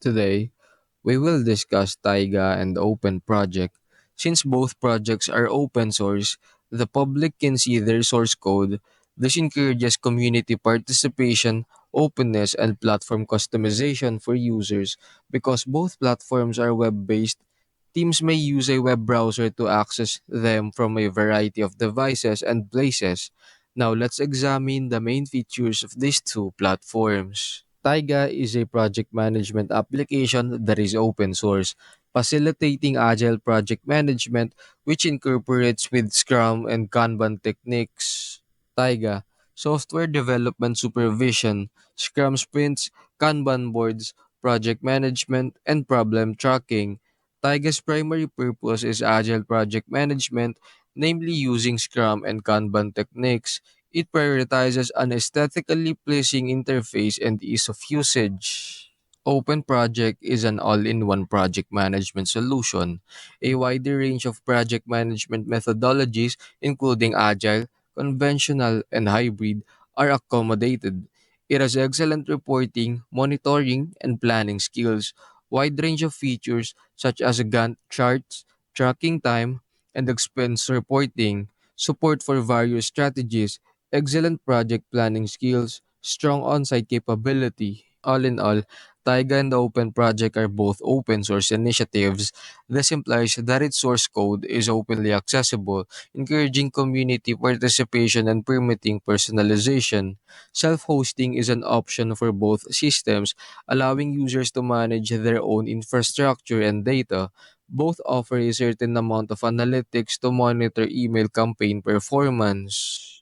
Today, we will discuss Taiga and Open Project. Since both projects are open source, the public can see their source code. This encourages community participation, openness, and platform customization for users. Because both platforms are web based, teams may use a web browser to access them from a variety of devices and places. Now, let's examine the main features of these two platforms. Taiga is a project management application that is open source, facilitating agile project management which incorporates with Scrum and Kanban techniques. Taiga, software development supervision, Scrum sprints, Kanban boards, project management, and problem tracking. Taiga's primary purpose is agile project management, namely using Scrum and Kanban techniques. It prioritizes an aesthetically pleasing interface and ease of usage. Open Project is an all-in-one project management solution. A wider range of project management methodologies, including agile, conventional, and hybrid, are accommodated. It has excellent reporting, monitoring, and planning skills, wide range of features such as Gantt charts, tracking time, and expense reporting, support for various strategies, excellent project planning skills, strong on-site capability. All in all, Taiga and the Open Project are both open source initiatives. This implies that its source code is openly accessible, encouraging community participation and permitting personalization. Self hosting is an option for both systems, allowing users to manage their own infrastructure and data. Both offer a certain amount of analytics to monitor email campaign performance.